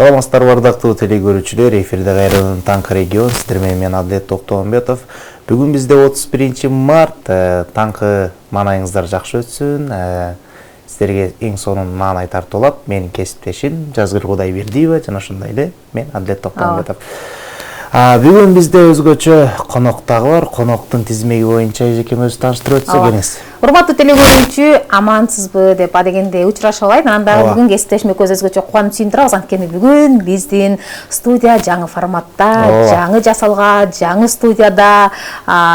Саламатсыздар бардактуу телекөрүүчүлөр, эфирде кайрадан Таңкы регион, сиздер менен мен Адлет Токтомбетов. Бүгүн бизде 31 март, таңкы маанайыңыздар жакшы өтсүн. Сиздерге эң сонун маанай тартуулап, менин кесиптешим Жазгыр Кудайбердиева жана ошондой эле мен Адлет Токтомбетов. Бүгүн бизде өзгөчө конок дагы бар. Коноктун тизмеги боюнча эжекем өзү тааныштырып өтсө келиңиз. Урматтуу телекөрүүчү, амансызбы деп адегенде учурашып алайын. Анда бүгүн кесиптешиме көз өзгөчө кубанып сүйүндүрөбүз. Анткени бүгүн биздин студия жаңы форматта, жаңы жасалган, жаңы студияда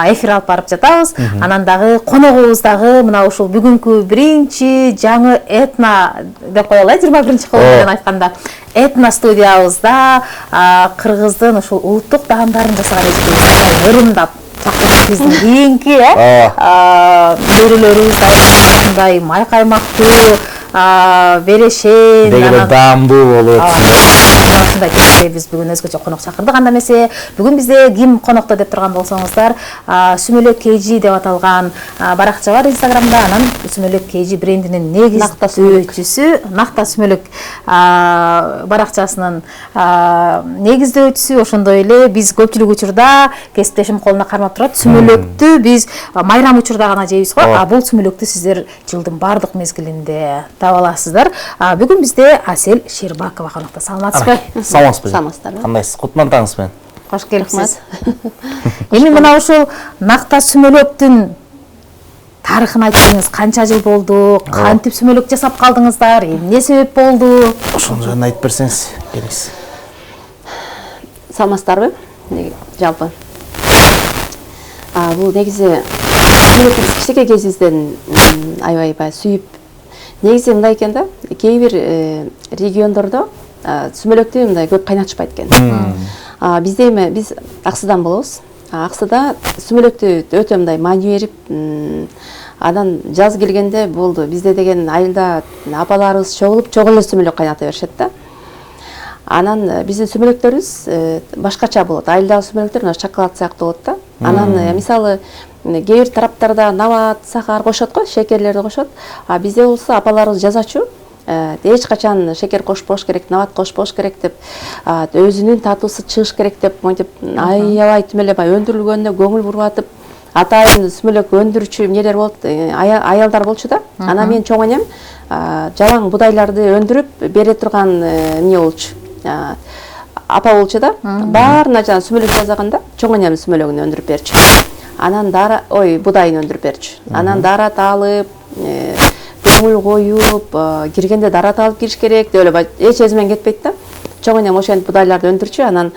эфир алып барып жатабыз. Анан дагы коногубуз дагы мына ушул бүгүнкү биринчи жаңы этно деп коелу, 21-кылым менен айтканда. Этно студиябызда кыргыздын ушул улуттук даамдарын жасаган эжекебиз ырымдап чакырып биздин кийинки нерелерибиз мындай май каймактуу берешен дегеле даамдуу болуп ушундай кесипте биз бүгүн өзгөчө конок чакырдык. Анда эмесе бүгүн бизде ким конокто деп турган болсоңуздар, Сүмөлөк KG деп аталган баракча бар Инстаграмда. Анан Сүмөлөк KG брендинин негиздөөчүсү, Накта Сүмөлөк баракчасынын негиздөөчүсү, ошондой эле биз көпчүлүк учурда кесиптешим колуна кармап турат. Сүмөлөктү биз майрам учурда гана жейбиз го. Бул сүмөлөктү сиздер жылдын бардык мезгилинде таба аласыздар. Бүгүн бизде Асель Шербакова конокто. Саламатсызбы? Саламатсыздар. Кандайсыз? Кутман таңыңыз менен. Кош келипсиз. Эми мына ушул Накта Сүмөлөктүн тарыхын айтсаңыз, канча жыл болду, кантип сүмөлөк жасап калдыңыздар, эмне себеп болду? Ошону жана айтып берсеңиз, келиңиз. Саламатсыздарбы? Жалпы. Бул негизи кичинекей кезибизден аябай сүйүп, негизи мындай экен да, кээ бир региондордо сүмөлөктү мындай көп кайнатышпайт экен. Бизде эми биз Аксыдан болобуз. Аксыда сүмөлөктү өтө мындай маани берип, анан жаз келгенде болду. Бизде деген айылда апаларыбыз чогулуп эле сүмөлөк кайната беришет да. Анан биздин сүмөлөктөрүбүз башкача болот. Айылдагы сүмөлөктөр мына шоколад сыяктуу болот да. Анан мисалы кээ бир тараптарда набат, сахар кошот го, шекерлерди кошот. Бизде болсо апаларыбыз жазачу. Эч качан шекер кошпош керек, набат кошпош керек деп, өзүнүн татуусу чыгыш керек деп, монтип аябай эле өндүрүлгөнүнө көңүл бургатып, атайын сүмөлөк өндүрүүчү эмнелер болот, аялдар болчу да. Анан мен чоң энем жалаң будайларды өндүрүп бере турган эмне болчу. Апа болчу да. Баарына жана сүмөлөк жасаганда чоң энем сүмөлөгүн өндүрүп берчү. Анан будайын өндүрүп берчү. Анан дарат алып, көңүл коюп, киргенде дарат алып кириш керек деп эле эч эзимен кетпейт да. Чоң энем ошентип будайларды өндүрчү. Анан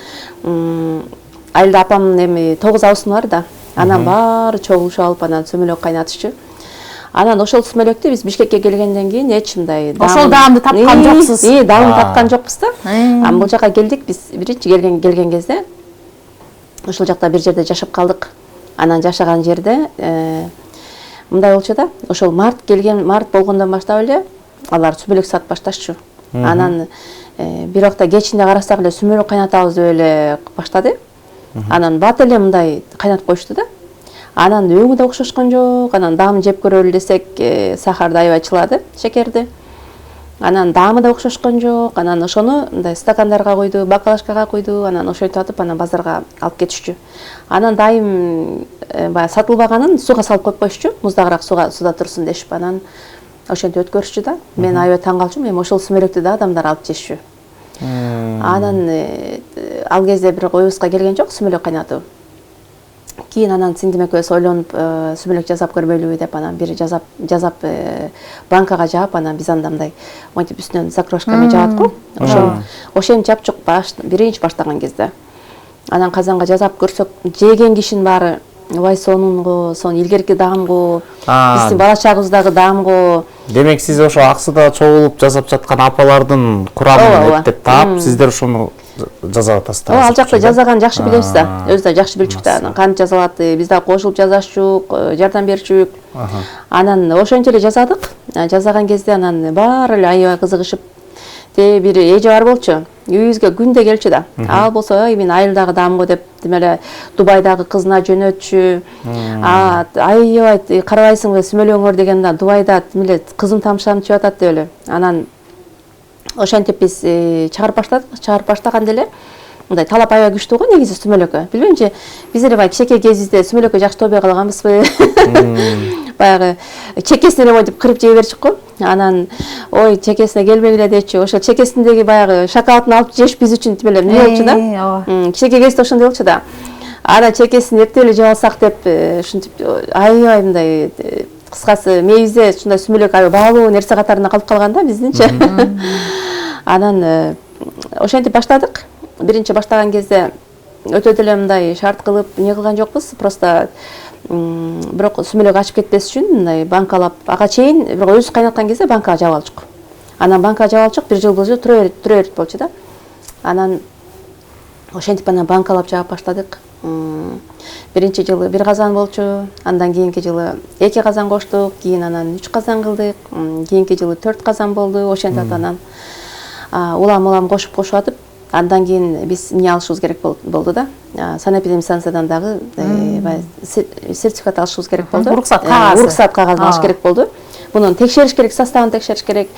айылда апамдын эми 9 абысыны бар да. Анан баары чогулуп алып, анан сүмөлөк кайнатышчу. Анан ошол сүмөлөктү биз Бишкекке келгенден кийин эч мындай ошол даамды тапкан жоксуз. Даамды тапкан жокпуз да. Бул жака келдик, биз биринчи келген кезде ошол жакта бир жерде жашап калдык. Анан жашаган жерде мындай болчу да, ошол март болгондон баштап эле алар сүмөлөк сатып башташчу. Анан бир убакта кечинде карасак эле сүмөлөк кайнатабыз деп эле баштады. Анан бат эле мындай кайнатып коюшту да. Анан өңү да окшошкон жок. Анан даамын жеп көрөлү десек, сахарды аябай чылады, шекерди. Анан даамы да окшошкон жок. Анан ошону мындай стакандарга куйду, бакалашкага куйду. Анан ошентип атып, анан базарга алып кетишчү. Анан дайым баягы сатылбаганын суга салып коюп коюшчу, муздагыраак суда турсун дешип. Анан ошентип өткөрүшчү да. Мен аябай таң калчумун, эми ошол сүмөлөктү да адамдар алып жешчү. Анан ал кезде бирок оюбузга келген жок сүмөлөк кайнатуу. Кийин анан сиңдим экөөбүз ойлонуп, сүмөлөк жасап көрбөйлүбү деп, анан бир жазап банкага жаап, анан биз анда мындай монтип үстүнөн закрошкамен жаат го. Ошентип жапчук биринчи баштаган кезде. Анан казанга жасап көрсөк, жеген кишинин баары ой сонунго, илгерки даамго, биздин бала чагыбыздагы даамго. Демек сиз ошо Аксыда чогулуп жасап жаткан апалардын курамын эптеп таап, сиздер ошону жасап атасыздар. Ал жакта жасаган жакшы билебиз да. Өзү да жакшы билчүк да. Кантип жасалат, биз да кошулуп жазашчук, жардам берчүк. Анан ошентип эле жасадык. Жасаган кезде анан баары эле аябай кызыгышып, бир эже бар болчу. Үйүбүзгө күндө келчү да. Ал болсо, мен айылдагы даамго деп, демеле Дубайдагы кызына жөнөтчү. Аябай карабайсыңбы сүмөлөңөр дегенде Дубайда демеле кызым тамшанып чыгып атат деп эле. Анан ошентип биз чыгарып баштадык. Чыгарып баштаганда эле мындай талап аябай күчтүү го негизи сүмөлөккө. Билбеймчи, биз эле баягы кичинекей кезибизде сүмөлөккө жакшы тобой калганбызбы? Баягы чекесине монтип кырып жей берчүк го. Анан ой чекесине келбегиле депчи, ошо чекесиндеги баягы шоколадын алып жеш биз үчүн тим эле эмне болчу да. Кичинекей кезибизде ошондой болчу да. Ана чекесин эптеп эле жеп алсак деп ушинтип аябай мындай кыскасы мээбизде ушундай сүмөлөк аябай баалуу нерсе катарында калып калган да биздинчи. Анан ошентип баштадык. Биринчи баштаган кезде өтө деле мындай шарт кылып эмне кылган жокпуз. Просто бирок сүмөлөк ачып кетпес үчүн мындай банкалап ага чейин бирок өзүбүз кайнаткан кезде банкага жаап алчук. Анан банкага жаап алчук, бир жыл болчу, тура берет болчу да. Анан ошентип анан банкалап жаап баштадык. Биринчи жылы 1 казан болчу, андан кийинки жылы 2 казан коштук, кийин анан 3 казан кылдык, кийинки жылы 4 казан болду. Ошентип анан улам кошуп атып, андан кийин биз эмне алышыбыз керек болду да. Санэпидемстанциядан дагы сертификат алышыбыз керек болду. Уруксат кагазын алыш керек болду. Мунун текшериш керек, составын текшериш керек.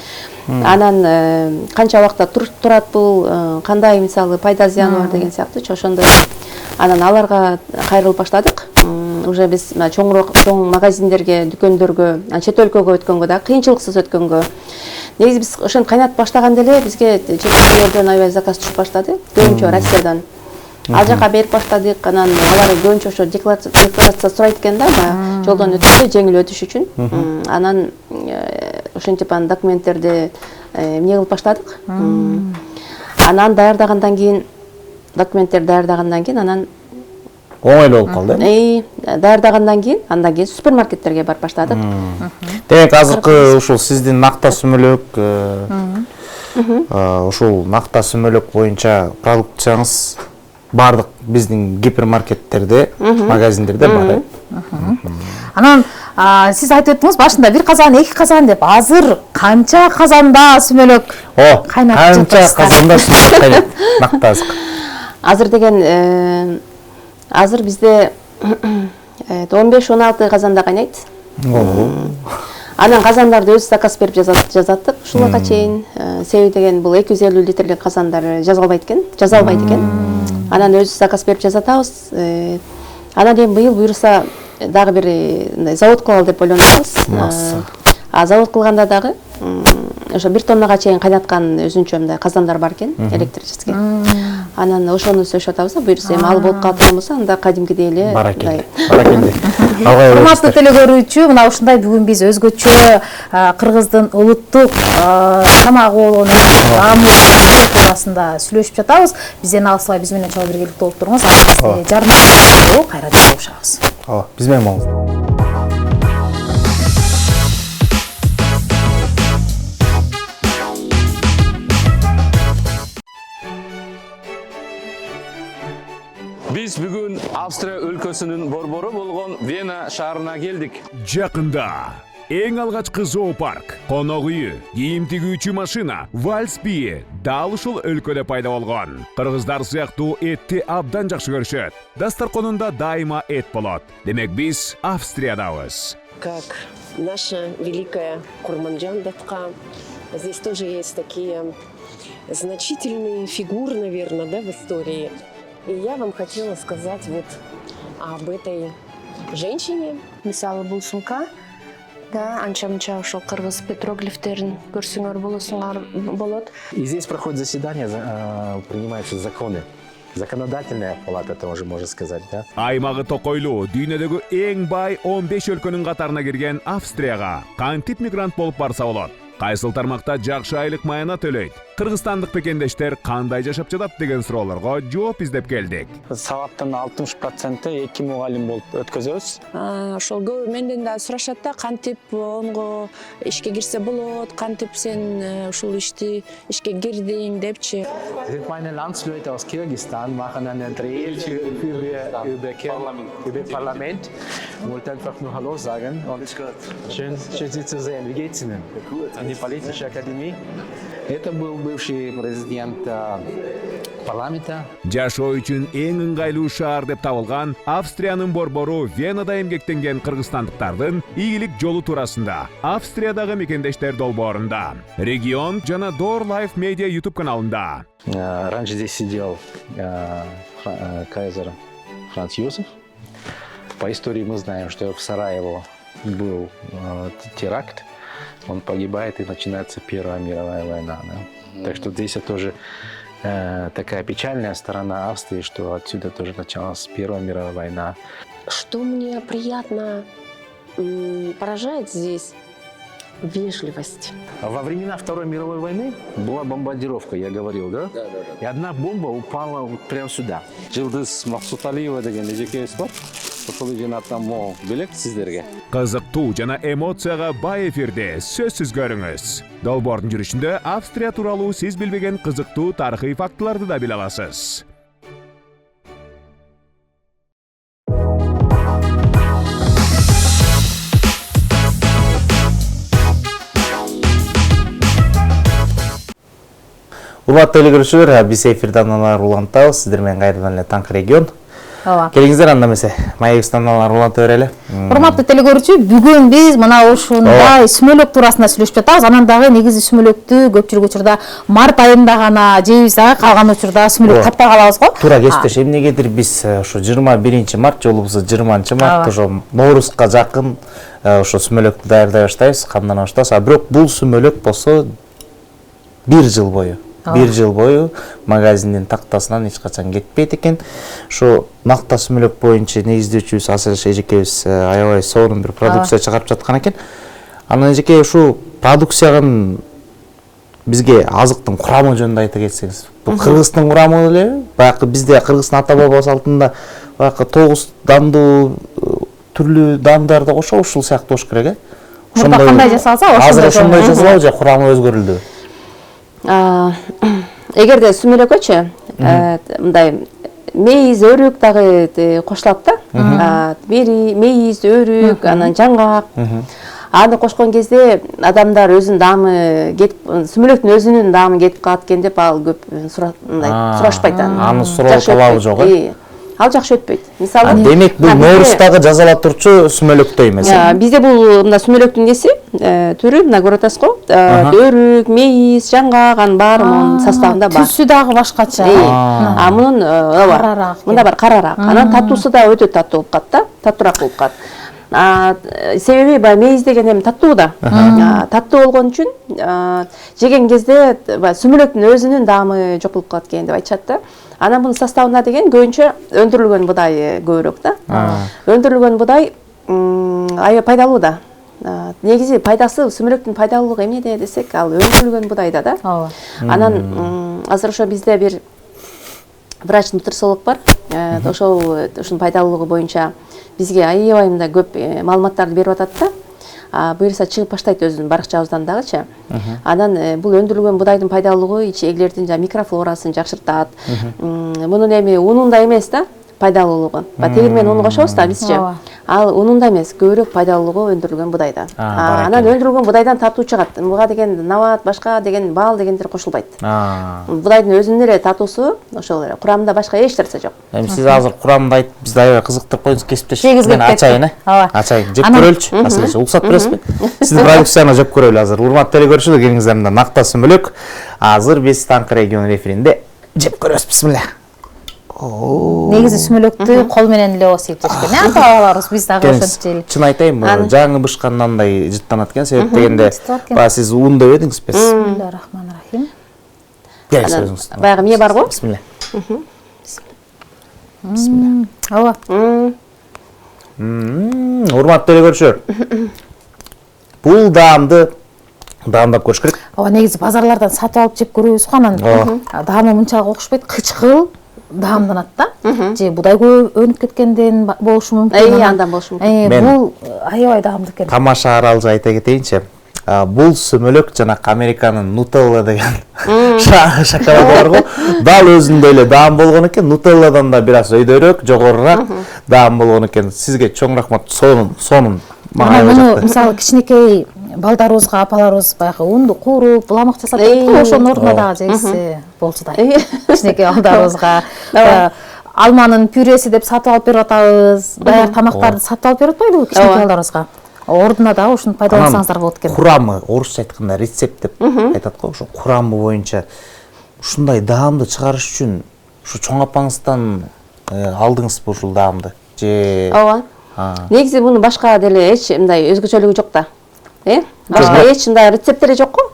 Анан канча убакта турат бул, кандай мисалы пайда зыяны бар деген сыяктуу ошондой. Анан аларга кайрылып баштадык. Уже биз чоң магазиндерге, дүкөндөргө, чет өлкөгө өткөнгө да кыйынчылыксыз өткөнгө. Негизи биз ошентип кайнатып баштаганда эле бизге чет өлкөлөрдөн аябай заказ түшүп баштады. Көбүнчө Россиядан. Ал жака берип баштадык. Анан алар көбүнчө ошо декларация сурайт экен да, жолдон өткөндө жеңил өтүш үчүн. Анан ошентип анан документтерди эмне кылып баштадык. Анан даярдагандан кийин анан оңойлуу болуп калды. Даярдагандан кийин, андан кийин супермаркеттерге барып баштадык. Демек азыркы ушул сиздин накта сүмөлөк, ушул накта сүмөлөк боюнча продукцияңыз бардык биздин гипермаркеттерде, магазиндерде бар. Анан сиз айтып өттүңүз башында 1 казан, 2 казан деп. Азыр канча казанда сүмөлөк кайнатып жатасыздар? Канча казанда сүмөлөк кайнайт? Накта азык. Азыр деген азыр бизде 15-16 казанда кайнайт. Анан казандарды өзү заказ берип жазаттык. Ушуларга чейин себеби деген бул 250 литрлик казандар жазалбайт экен. Анан өзү заказ берип жазатабыз. Анан эми быйыл буюрса дагы бир завод кылалы деп ойлонуп атабыз. Завод кылганда дагы ошо 1 тоннага чейин кайнаткан өзүнчө мындай казандар бар экен, электрический. Анан ошону сөйлөшүп атабыз да, буюрса эми ал болуп калат болсо, анда кадимкидей эле. Баракелде. Урматтуу телегөрүүчү, мына ушундай бүгүн биз өзгөчө Кыргыздын улуттук тамагы болгон туурасында сүйлөшүп жатабыз. Бизден алысыбай биз менен чоң биргеликте болуп туруңуз. Бизди жарнама кайра жолугушабыз. Биз менен болуңуз. Biz bugün Avstriya өлкөсүнүн борбору болгон Вена шаарына келдик. Жакында эң алгачкы зоопарк, конок үйү, кийим тигүүчү машина, вальс бии дал ушул өлкөдө пайда болгон. Кыргыздар сыяктуу этти абдан жакшы көрүшөт. Дасторконунда дайыма эт болот. Демек биз Австриядабыз. Как наша великая Курманджан Датка, здесь тоже есть такие значительные фигуры, наверное, да, в истории. И я вам хотела сказать вот об этой женщине. Мисалы бул сумка, да, анча-мынча ошол кыргыз петроглифтерин көрсөңөр болот. И здесь проходит заседание, принимаются законы. Законодательная палата, тоже можно сказать, да? Аймагы токойлуу, дүйнөдөгү эң бай 15 өлкөнүн катарына кирген Австрияга кантип мигрант болуп барса болот? Кайсыл тармакта жакшы айлык майына төлөйт? Кыргызстандык пекендештер кандай жашап жатат деген суроолорго жооп издеп келдик. Сабактын 60% эки мугалим болуп өткөзөбүз. Ошол көбү менден да сурашат да, кантип онго ишке кирсе болот, кантип сен ушул ишти ишке кирдиң депчи. Meine Landsleute aus Kirgisistan machen einen Dreh über Parlament. Wollte einfach nur Hallo sagen und schön Sie zu sehen. Wie geht's Ihnen? Gut. In die Politische Akademie. Это был бывший президент парламента. Жашоо үчүн эң ыңгайлуу шаар деп табылган Австриянын борбору Венада эмгектенген кыргызстандыктардын ийгилик жолу туурасында Австриядагы мекендештер долбоорунда. Регион жана Door Life Media YouTube каналында. Раньше здесь сидел кайзер Франц Йосиф. По истории мы знаем, что в Сараево был теракт. Он погибает, и начинается Первая мировая война. Да? Так что здесь тоже такая печальная сторона Австрии, что отсюда тоже началась Первая мировая война. Что мне приятно поражает здесь — вежливость. Во времена Второй мировой войны была бомбардировка, я говорил, да? Да. И одна бомба упала вот прямо сюда. Жылдыз Максуталиева деген эжекебиз бар. Ошол жанаттан мо белек сиздерге. Кызыктуу жана эмоцияга бай эфирде сөзсүз көрүңүз. Долбоордун жүрүшүндө Австрия тууралуу сиз билбеген кызыктуу тарыхый фактыларды да биле аласыз. Урматтуу телекөрүүчүлөр, биз эфирден улантабыз. Сиздер менен кайрадан эле Таңкы регион. Ооба. Келиңиздер, анда эмесе маегибизден уланта берели. Урматтуу телекөрүүчү, бүгүн биз мына ушундай сүмөлөк туурасында сүйлөшүп жатабыз. Анан дагы негизи сүмөлөктү көпчүлүк учурда март айында гана жейбиз, дагы калган учурда сүмөлөк таппай калабыз го. Туура кесиптеш, эмнегедир биз ошо 21 март, жолубуз 20 март, ошо Ноорузга жакын ошо сүмөлөктү даярдай баштайбыз, камдана баштайбыз. А бирок бул сүмөлөк болсо 1 жыл бою. 1 жыл бою магазиндин тактасынан эч качан кетпейт экен. Ошо накта сүмөлөк боюнча негиздөөчүбүз Асыл эжекебиз аябай сонун бир продукция чыгарып жаткан экен. Анан эжеке ушул продукциянын бизге азыктын курамы жөнүндө айта кетсеңиз. Бул кыргыздын курамы эле, баягы бизде кыргыздын ата баба салтында баягы 9 даамдуу түрлүү даамдарды кошо ушул сыяктуу болуш керек, э? Мурда кандай жасалса, азыр ошондой жасалабы же курамы өзгөрүлдү? Эгерде сүмөлөккөчү мындай мейиз, өрүк дагы кошулат да. Мейиз, өрүк, анан жаңгак. Аны кошкон кезде адамдар өзүнүн даамы кетип, сүмөлөктүн өзүнүн даамы кетип калат экен деп ал көп сурашпайт аны. Аны суроо талабы жок, э? Ал жакшы өтпөйт. Мисалы, демек бул Ноорузтагы жасала турчу сүмөлөктөй эмес. Бизде бул мына сүмөлөктүн неси түрү мына көрүп атасыз го. Өрүк, мейиз, жаңгак, анын баары мунун составында бар. Түсү дагы башкача. Мунун ооба, мында бар карараак. Анан татуусу да өтө таттуу болуп калат да, таттуураак болуп калат. Себеби баягы мейиз деген эми таттуу да. Таттуу болгон үчүн жеген кезде сүмөлөктүн өзүнүн даамы жок болуп калат экен деп айтышат да. Анан бунун составына деген көбүнчө өндүрүлгөн будай көбүрөөк да. Өндүрүлгөн будай аябай пайдалуу да. Негизи пайдасы, сүмөлөктүн пайдалуулугу эмнеде десек, ал өндүрүлгөн будайда да. Анан азыр ошо бизде бир врач нутрициолог бар. Ошонун пайдалуулугу боюнча бизге аябай мындай көп маалыматтарды берип атат да. Буюрса чыгып баштайт өзүнүн баракчабыздан дагычы. Анан бул өндүрүлгөн будайдын пайдалуулугу ичегилердин микрофлорасын жакшыртат. Мунун эми унунда эмес да пайдалуулугу. Тегирмен уну кошобуз да бизчи. Ал унунда эмес, көбүрөөк пайдалуулугу өндүрүлгөн будайда. Анан өндүрүлгөн будайдан татуу чыгат. Буга деген нават, башка деген бал дегендер кошулбайт. Будайдын өзүнүн эле татуусу ошол эле. Курамында башка эч нерсе жок. Эми сиз азыр курамды айтып, бизди аябай кызыктырып коюңуз, кесиптеш. Мен ачайын, э? Ачайын. Жеп көрөлүчү. Асыл, уруксат бересизби? Сиздин продукцияны жеп көрөлү азыр. Урматтуу телекөрүүчүлөр, келиңиздер мында накта сүмөлөк. Азыр биз Таңкы регион эфиринде жеп көрөбүз. Бисмилля. Негизи сүмөлөктү кол менен эле осуйт экен. Ата бабаларыбыз биз дагы ошентип жейли. Чын айтайынбы, жаңы бышканнандай жыттанат экен. Себеп дегенде, сиз ун деп эдиңиз бес. Бисмиллахиррахманиррахим. Баягы эмне бар го? Бисмилля. Ооба. Урматтуу телекөрүүчүлөр. Бул даамдап көрүш керек. Ооба, негизи базарлардан сатып алып жеп көрөбүз го, анан даамы мынчалык окшошпойт, кычкыл даамданат да. Же будай көп өнүп кеткенден болушу мүмкүн. Андан болушу мүмкүн. Бул аябай даамдуу экен. Тамаша аралжы айта кетейинчи. Бул сүмөлөк жанак Американын Нутелла деген шоколад бар го. Дал өзүндө эле даам болгон экен. Нутелладан да бир аз өйдөрөөк, жогорураак даам болгон экен. Сизге чоң рахмат. Сонун. Муну мисалы кичинекей балдарыбызга апаларыбыз баягы унду кууруп буламак жасап ошонун ордуна дагы жегисе болчудай. Кичинекей балдарыбызга алманын пюреси деп сатып алып берип атабыз. Даяр тамактарды сатып алып берип атпайбы кичинекей балдарыбызга? Ордуна дагы ушуну пайдалансаңыздар болот экен. Курамы, орусча айтканда рецепт деп айтат го, ошо курамы боюнча ушундай даамды чыгарыш үчүн ушу чоң апаңыздан алдыңызбы ушул даамды? Же Ооба. Негизи мунун башка деле эч мындай өзгөчөлүгү жок да. Башка эч мындай рецепттери жок го.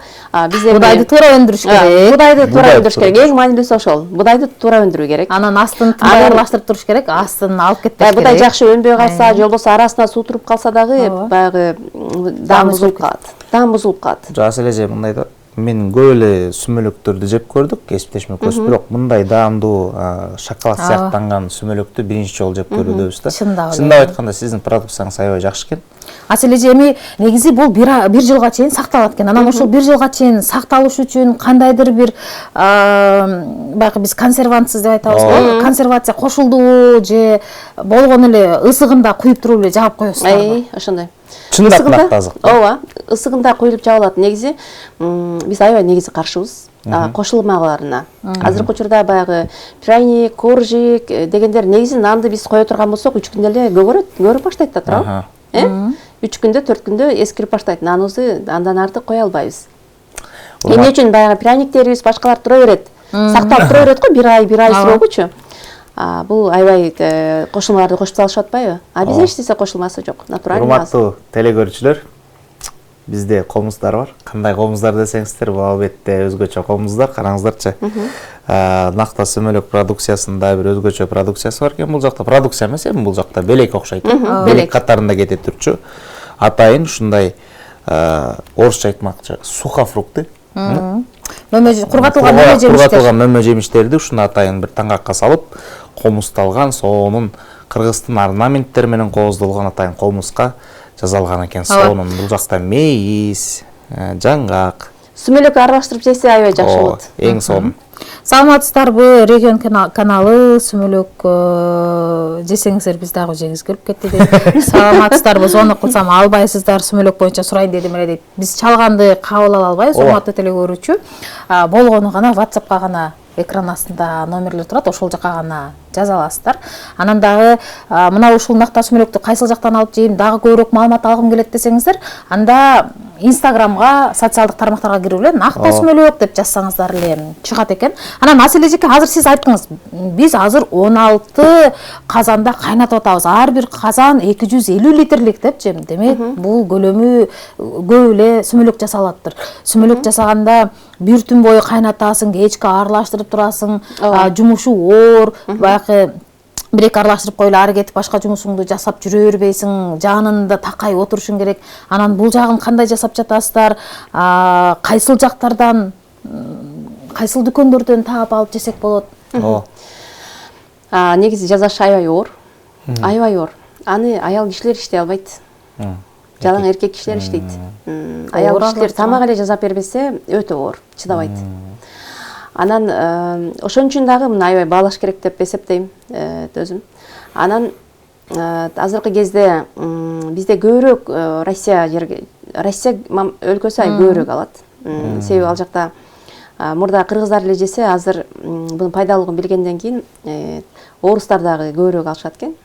Бизде Будайды туура өндүрүш керек. Будайды туура өндүрүш керек. Эң маанилүүсү ошол. Будайды туура өндүрүү керек. Анан астын тындай аралаштырып туруш керек, астын алып кетпеш керек. Будай жакшы өнбөй калса, же болбосо арасына суу туруп калса дагы баягы даам бузулуп калат. Даам бузулуп калат. Жас эле же мындай да. Мен көп эле сүмөлөктөрдү жеп көрдүк, кесиптешмекөз, бирок мындай даамдуу шоколад сыяктанган сүмөлөктү биринчи жолу жеп көрүүдөбүз да. Чындап айтканда сиздин продукцияңыз аябай жакшы экен. Аселе же эми негизи бул бир жылга чейин сакталат экен. Анан ошол бир жылга чейин сакталыш үчүн кандайдыр бир баягы биз консервантсыз деп айтабыз го, консервация кошулдубу же болгон эле ысыгында куюп туруп эле жаап коесуздарбы? Ошондой. Чындап тазык. Ооба, ысыгында куюлуп жабылат. Негизи биз аябай негизи каршыбыз кошулмагаларына. Азыркы учурда баягы пряник, коржик дегендер негизи нанды биз кое турган болсок 3 күндө эле көгөрүп баштайт да туурабы? 3 күндө 4 күндө эскирип баштайт. Наныбызды андан артык кое албайбыз. Эмне үчүн баягы пряниктерибиз башкалар тура берет. Сакталып тура берет го, бир ай срогучу. Бул аябай кошулмаларды кошуп салышып атпайбы? Биз эч нерсе кошулмасы жок. Натуральный. Урматтуу телекөрүүчүлөр, бизде комуздар бар. Кандай комуздар десеңиздер, бул албетте өзгөчө комуздар. Караңыздарчы. Накта сүмөлөк продукциясында бир өзгөчө продукциясы бар экен. Бул жакта продукция эмес, бул жакта белек окшойт. Белек катарында кете турчу. Атайын ушундай орусча айтмакчы сухофрукты. Кургатылган мөмө жемиштерди ушуну атайын бир таңакка салып, комуздалган, сонун кыргыздын орнаменттери менен кооздолгон атайын комузга жазалган экен. Сонун бул жакта мейиз, жаңгак, сүмөлөк аралаштырып жесе аябай жакшы болот. Эң сонун. Саламатсыздарбы? Регион каналы сүмөлөк жесеңиздер биз дагы жегиз келип кетти деп. Саламатсыздарбы? Звонок кылсам албайсыздар, сүмөлөк боюнча сурайын дедим эле дейт. Биз чалганды кабыл ала албайбыз, урматтуу телекөрүүчү. Болгону гана WhatsAppка гана экран астында номерлер турат, ошол жака гана жаза аласыздар. Анан дагы мына ушул накта сүмөлөктү кайсыл жактан алып жейм, дагы көбүрөөк маалымат алгым келет десеңиздер, анда Инстаграмга, социалдык тармактарга кирип эле накта сүмөлөк деп жазсаңыздар эле чыгат экен. Анан Аселе эжеке, азыр сиз айттыңыз, биз азыр 16 казанда кайнатып атабыз. Ар бир казан 250 литрлик депчи. Демек, бул көлөмү көп эле сүмөлөк жасалаттыр. Сүмөлөк жасаганда бир түн бою кайнатасың, кечке аралаштырып турасың, жумушу оор, баягы бир-эки аралаштырып койло ары кетип башка жумушуңду жасап жүрө бербейсиң, жанында такай отурушуң керек. Анан бул жагын кандай жасап жатасыздар? Кайсыл жактардан, кайсыл дүкөндөрдөн таап алып жесек болот? Негизи жасаш аябай оор. Аябай оор. Аны аял кишилер иштей албайт. Жалаң эркек кишилер иштейт. Аял кишилер тамак эле жасап бербесе өтө оор, чыдабайт. Анан ошон үчүн дагы мына аябай баалаш керек деп эсептейм өзүм. Анан азыркы кезде бизде көбүрөөк Россия өлкөсү көбүрөөк алат. Себеби ал жакта мурда кыргыздар эле жесе, азыр бунун пайдалуулугун билгенден кийин орустар дагы көбүрөөк алышат экен.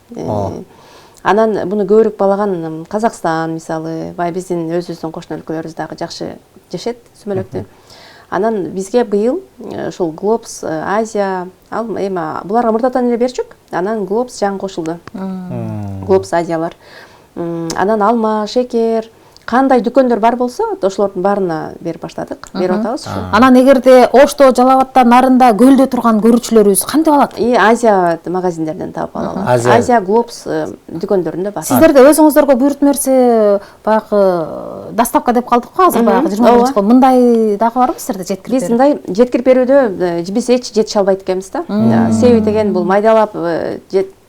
Анан буну көбүрөөк баалаган Казакстан мисалы, биздин өзүбүздүн кошуна өлкөлөрүбүз дагы жакшы жешет сүмөлөктү. Анан бизге быйыл ушул Глобс Азия, буларга мурдадан эле берчүк. Анан Глобс жаңы кошулду. Глобс Азиялар. Анан алма, шекер, кандай дүкөндөр бар болсо, ошолордун баарына берип баштадык. Берип атабыз. Анан эгерде Ошто, Жалал Абадтан нарында көлдө турган көрүүчүлөрүбүз кантип алат? Азия магазиндерден таап алалар. Азия Глобс дүкөндөрүндө бар. Сиздерде өзүңүздөргө буйрутма берсе, баягы доставка деп калдык го, азыр баягы 20 жыл. Мындай дагы барбы сиздерде жеткирип берүү? Биз мындай жеткирип берүүдө биз эч жетише албайт экенбиз да. Себеби деген бул майдалап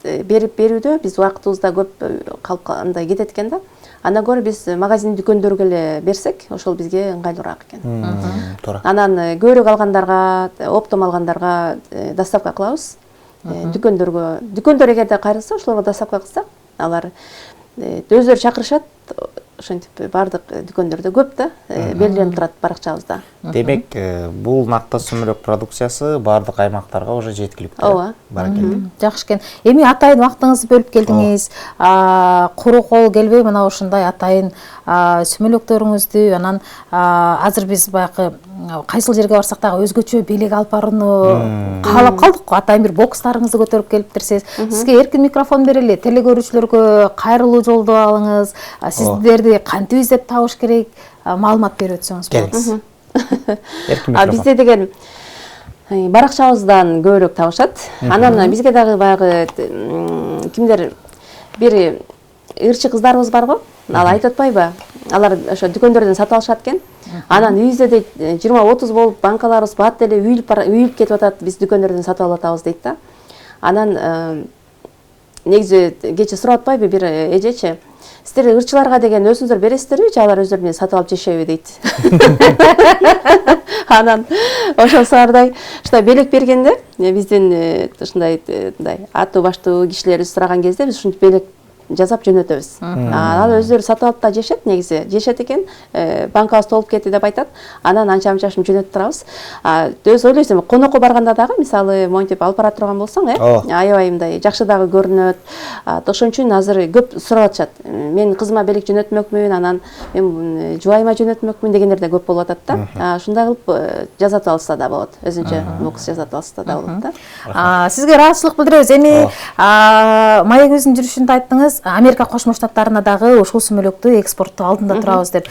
берип берүүдө биз убактыбызда көп калып андай кетет экен да. Андан көрө биз магазин дүкөндөргө эле берсек, ошол бизге ыңгайлуураак экен. Анан көбүрөөк алгандарга, оптом алгандарга доставка кылабыз. Дүкөндөр эгерде кайрылса, ошолорго доставка кылсак, алар өздөрү чакырышат, ошентип бардык дүкөндөрдө көп да, белгиленип турат баракчабызда. Демек, бул накта сүмөлөк продукциясы бардык аймактарга уже жеткиликтүү. Ооба. Баракелде. Жакшы экен. Эми атайын убактыңызды бөлүп келдиңиз. Куру кол келбей мына ушундай атайын сүмөлөктөрүңүздү, анан азыр биз баягы кайсыл жерге барсак дагы өзгөчө белек алып барууну каалап калдык го. Атайын бир бокстарыңызды көтөрүп келиптирсиз. Сизге эркин микрофон берели. Телекөрүүчүлөргө кайрылуу жолдоп алыңыз. Сиздерди кантип издеп табыш керек? Маалымат берип өтсөңүз болот. Эркин микрофон. Бизде деген баракчабыздан көбүрөөк табышат. Анан бизге дагы баягы кимдер бир ырчы кыздарыбыз бар го. Ал айтып атпайбы? Алар ошо дүкөндөрдөн сатып алышат экен. Анан үйүбүздө дейт 20-30 болуп банкаларыбыз бат эле үйүлүп кетип атат. Биз дүкөндөрдөн сатып алып атабыз дейт да. Анан негизи кече сурап атпайбы бир эжечи? Сиздер ырчыларга деген өзүңүздөр бересиздерби же алар өздөрү менен сатып алып жешеби дейт. Анан ошол саардай ушундай белек бергенде биздин ушундай аттуу баштуу кишилерибиз сураган кезде биз ушинтип белек жасап жөнөтөбүз. Ал өздөрү сатып алып да жешет, негизи жешет экен. Банкабыз толуп кетти деп айтат. Анан анча-мынчасын жөнөтүп турабыз. Өзү ойлойсуң, конокко барганда дагы мисалы монтип алып бара турган болсоң, аябай мындай жакшы дагы көрүнөт. Ошон үчүн азыр көп сурап атышат. Мен кызыма белек жөнөтмөкмүн, анан мен жубайыма жөнөтмөкмүн дегендер да көп болуп атат да. Ушундай кылып жасатып алса да болот. Өзүнчө бокс жасатып алса да болот да. Сизге ыраазычылык билдиребиз. Эми маегибиздин жүрүшүндө айттыңыз, Америка Кошмо Штаттарына дагы ушул сүмөлөктү экспорттоо алдында турабыз деп.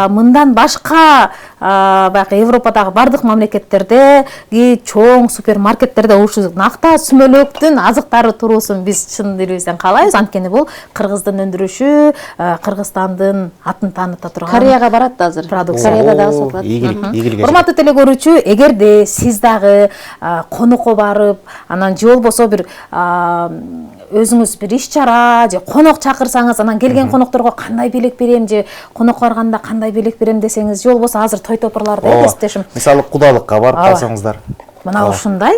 Мындан башка баягы Европадагы бардык мамлекеттерде чоң супермаркеттерде ушул накта сүмөлөктүн азыктары туруусун биз чын дилибизден каалайбыз. Анткени бул Кыргыздын өндүрүшү, Кыргызстандын атын тааныта турган. Кореяга барат азыр. Кореяда дагы сатылат. Ийгилик. Урматтуу телекөрүүчү, эгерде сиз дагы конокко барып, анан же болбосо бир өзүңүз бир иш чара же конок чакырсаңыз, анан келген конокторго кандай белек берем же конокко барганда кандай белек берем десеңиз, же болбосо азыр той топурларда эстешим. Мисалы кудалыкка барып калсаңыздар. Мына ушундай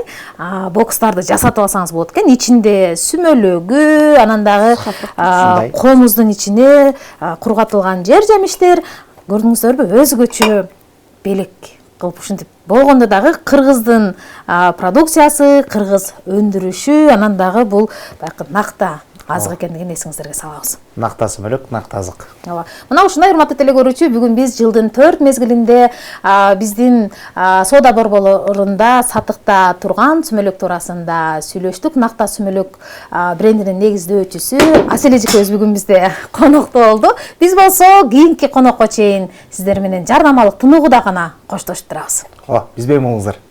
бокстарды жасатып алсаңыз болот экен. Ичинде сүмөлөгү, анан дагы комуздун ичине кургатылган жер жемиштер, көрдүңүздөрбү, өзгөчө белек кылып ушинтип болгондо дагы Кыргыздын продукциясы, Кыргыз өндүрүшү, анан дагы бул баягы накта азык экендигин эсиңиздерге салабыз. Накта сүмөлөк, накта азык. Ооба. Мына ушундай урматтуу телекөрүүчү, бүгүн биз жылдын 4 мезгилинде биздин соода борборлорунда сатыкта турган сүмөлөк туурасында сүйлөштүк. Накта сүмөлөк брендинин негиздөөчүсү Асель эжекебиз бүгүн бизде конокто болду. Биз болсо кийинки конокко чейин сиздер менен жарнамалык тыныгууда гана коштошуп турабыз. Бизбен болуңуздар.